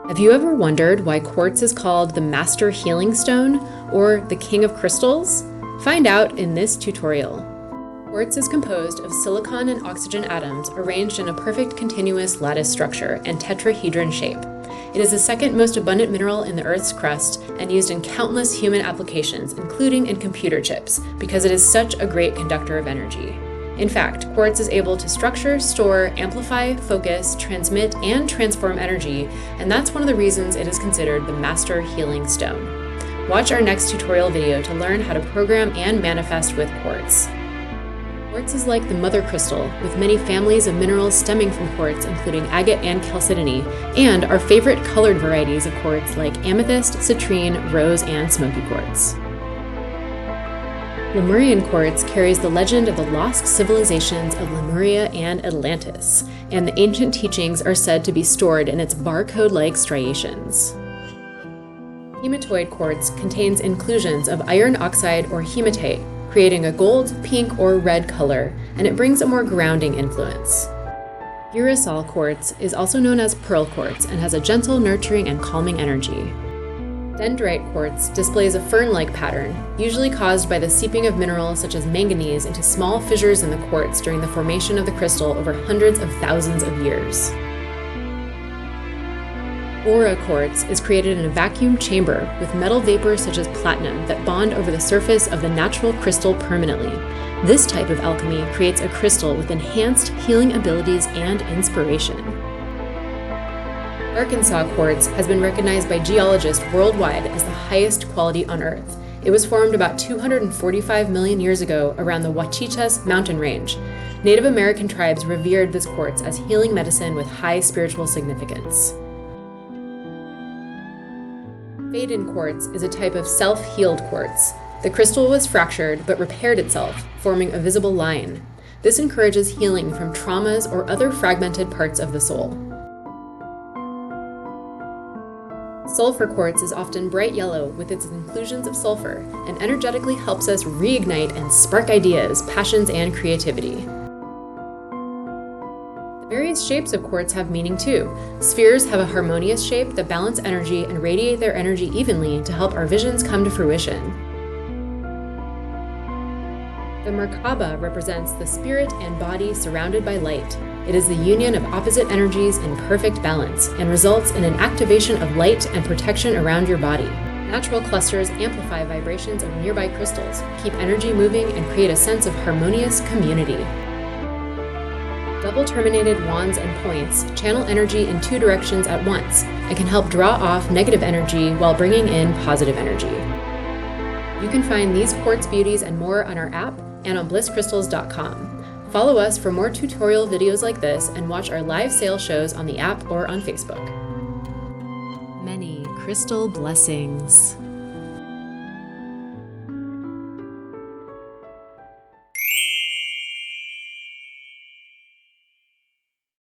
Have you ever wondered why quartz is called the Master Healing Stone or the King of Crystals? Find out in this tutorial. Quartz is composed of silicon and oxygen atoms arranged in a perfect continuous lattice structure and tetrahedron shape. It is the second most abundant mineral in the Earth's crust and used in countless human applications, including in computer chips, because it is such a great conductor of energy. In fact, quartz is able to structure, store, amplify, focus, transmit, and transform energy, and that's one of the reasons it is considered the Master Healing Stone. Watch our next tutorial video to learn how to program and manifest with quartz. Quartz is like the mother crystal, with many families of minerals stemming from quartz, including agate and chalcedony, and our favorite colored varieties of quartz like amethyst, citrine, rose, and smoky quartz. Lemurian Quartz carries the legend of the lost civilizations of Lemuria and Atlantis, and the ancient teachings are said to be stored in its barcode-like striations. Hematoid quartz contains inclusions of iron oxide or hematite, creating a gold, pink, or red color, and it brings a more grounding influence. Uracil Quartz is also known as pearl quartz and has a gentle, nurturing, and calming energy. Dendrite Quartz displays a fern-like pattern, usually caused by the seeping of minerals such as manganese into small fissures in the quartz during the formation of the crystal over hundreds of thousands of years. Uracil Quartz is created in a vacuum chamber with metal vapors such as platinum that bond over the surface of the natural crystal permanently. This type of alchemy creates a crystal with enhanced healing abilities and inspiration. Uracil Quartz has been recognized by geologists worldwide as the highest quality on Earth. It was formed about 245 million years ago around the Huachichas mountain range. Native American tribes revered this quartz as healing medicine with high spiritual significance. Faded quartz is a type of self-healed quartz. The crystal was fractured but repaired itself, forming a visible line. This encourages healing from traumas or other fragmented parts of the soul. Sulfur Quartz is often bright yellow with its inclusions of sulfur and energetically helps us reignite and spark ideas, passions, and creativity. The various shapes of quartz have meaning too. Spheres have a harmonious shape that balance energy and radiate their energy evenly to help our visions come to fruition. The Merkabah represents the spirit and body surrounded by light. It is the union of opposite energies in perfect balance and results in an activation of light and protection around your body. Natural clusters amplify vibrations of nearby crystals, keep energy moving, and create a sense of harmonious community. Double-terminated wands and points channel energy in two directions at once and can help draw off negative energy while bringing in positive energy. You can find these quartz beauties and more on our app and on blisscrystals.com. Follow us for more tutorial videos like this and watch our live sale shows on the app or on Facebook. Many crystal blessings.